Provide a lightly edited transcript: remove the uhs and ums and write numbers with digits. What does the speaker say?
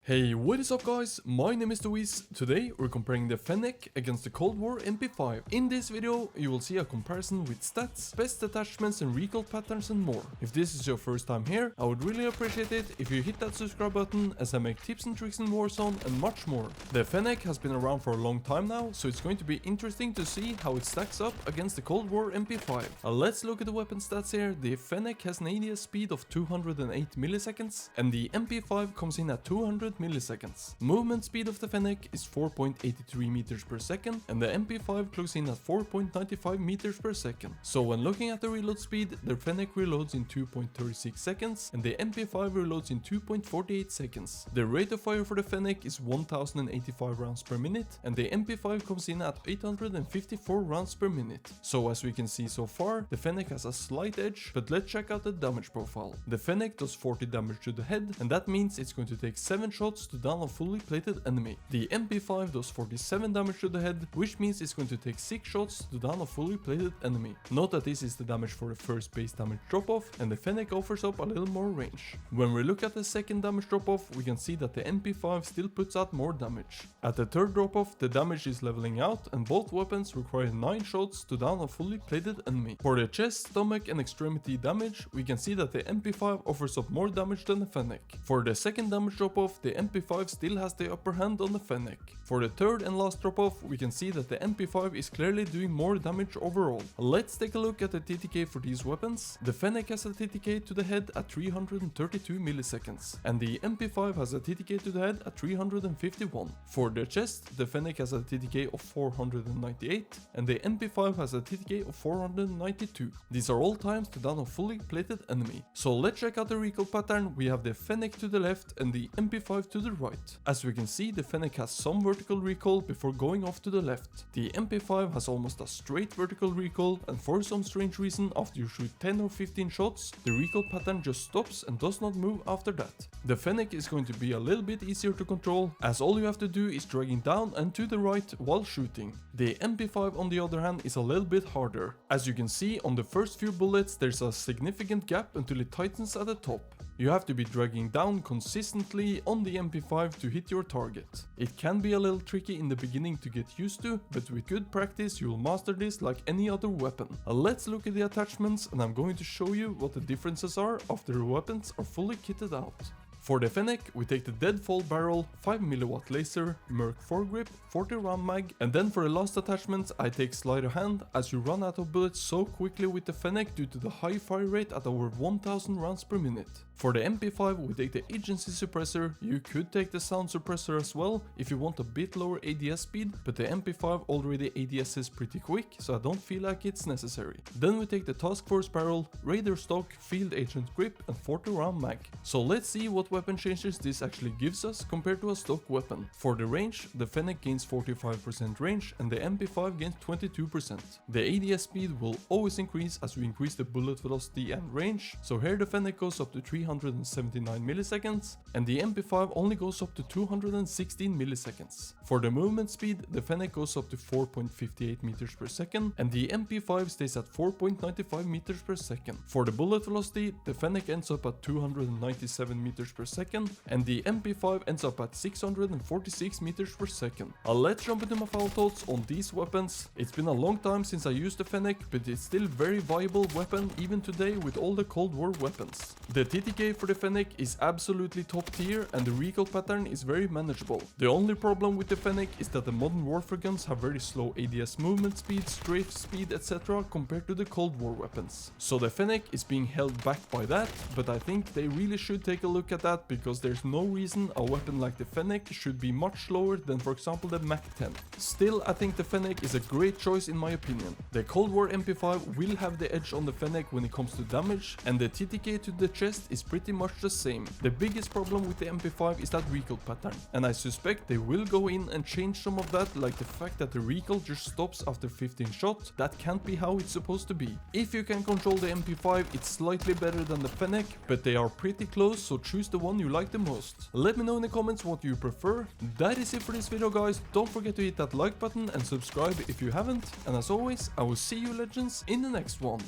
Hey, what is up guys, my name is Luis. Today we're comparing the FENNEC against the Cold War MP5. In this video you will see a comparison with stats, best attachments and recoil patterns and more. If this is your first time here, I would really appreciate it if you hit that subscribe button as I make tips and tricks in Warzone and much more. The FENNEC has been around for a long time now, so it's going to be interesting to see how it stacks up against the Cold War MP5. Let's look at the weapon stats here. The FENNEC has an ADS speed of 208 milliseconds and the MP5 comes in at 200 milliseconds. Movement speed of the FENNEC is 4.83 meters per second and the MP5 clocks in at 4.95 meters per second. So when looking at the reload speed, the FENNEC reloads in 2.36 seconds and the MP5 reloads in 2.48 seconds. The rate of fire for the FENNEC is 1085 rounds per minute and the MP5 comes in at 854 rounds per minute. So as we can see so far, the FENNEC has a slight edge, but let's check out the damage profile. The FENNEC does 40 damage to the head and that means it's going to take 7 shots to down a fully plated enemy. The MP5 does 47 damage to the head, which means it's going to take 6 shots to down a fully plated enemy. Note that this is the damage for the first base damage drop-off and the FENNEC offers up a little more range. When we look at the second damage drop-off, we can see that the MP5 still puts out more damage. At the third drop-off, the damage is leveling out and both weapons require 9 shots to down a fully plated enemy. For the chest, stomach and extremity damage, we can see that the MP5 offers up more damage than the FENNEC. For the second damage drop-off, the MP5 still has the upper hand on the FENNEC. For the third and last drop-off, we can see that the MP5 is clearly doing more damage overall. Let's take a look at the TTK for these weapons. The FENNEC has a TTK to the head at 332 milliseconds, and the MP5 has a TTK to the head at 351. For the chest, the FENNEC has a TTK of 498, and the MP5 has a TTK of 492. These are all times to down a fully plated enemy. So let's check out the recoil pattern. We have the FENNEC to the left and the MP5 to the right. As we can see, the FENNEC has some vertical recoil before going off to the left. The MP5 has almost a straight vertical recoil, and for some strange reason, after you shoot 10 or 15 shots, the recoil pattern just stops and does not move after that. The FENNEC is going to be a little bit easier to control, as all you have to do is dragging down and to the right while shooting. The MP5 on the other hand is a little bit harder. As you can see, on the first few bullets there's a significant gap until it tightens at the top. You have to be dragging down consistently on the MP5 to hit your target. It can be a little tricky in the beginning to get used to, but with good practice you will master this like any other weapon. Let's look at the attachments and I'm going to show you what the differences are after the weapons are fully kitted out. For the FENNEC, we take the deadfall barrel, 5mW laser, Merc foregrip, 40 round mag, and then for the last attachment I take sleight of hand, as you run out of bullets so quickly with the FENNEC due to the high fire rate at over 1000 rounds per minute. For the MP5 we take the agency suppressor. You could take the sound suppressor as well if you want a bit lower ADS speed, but the MP5 already ADSs pretty quick, so I don't feel like it's necessary. Then we take the task force barrel, raider stock, field agent grip and 40 round mag. So let's see what weapon changes this actually gives us compared to a stock weapon. For the range, the FENNEC gains 45% range and the MP5 gains 22%. The ADS speed will always increase as we increase the bullet velocity and range, so here the FENNEC goes up to 379 milliseconds and the MP5 only goes up to 216 milliseconds. For the movement speed, the FENNEC goes up to 4.58 meters per second and the MP5 stays at 4.95 meters per second. For the bullet velocity, the FENNEC ends up at 297 meters per second and the MP5 ends up at 646 meters per second. Let's jump into my final thoughts on these weapons. It's been a long time since I used the FENNEC, but it's still a very viable weapon even today with all the Cold War weapons. The TTK for the FENNEC is absolutely top tier and the recoil pattern is very manageable. The only problem with the FENNEC is that the modern warfare guns have very slow ADS movement speed, strafe speed, etc. compared to the Cold War weapons. So the FENNEC is being held back by that, but I think they really should take a look at that because there's no reason a weapon like the FENNEC should be much slower than for example the MAC-10. Still, I think the FENNEC is a great choice in my opinion. The Cold War MP5 will have the edge on the FENNEC when it comes to damage and the TTK to the chest is pretty much the same. The biggest problem with the MP5 is that recoil pattern, and I suspect they will go in and change some of that, like the fact that the recoil just stops after 15 shots. That can't be how it's supposed to be. If you can control the MP5, it's slightly better than the FENNEC, but they are pretty close, so choose the one you like the most. Let me know in the comments what you prefer. That is it for this video guys. Don't forget to hit that like button and subscribe if you haven't, and as always I will see you legends in the next one.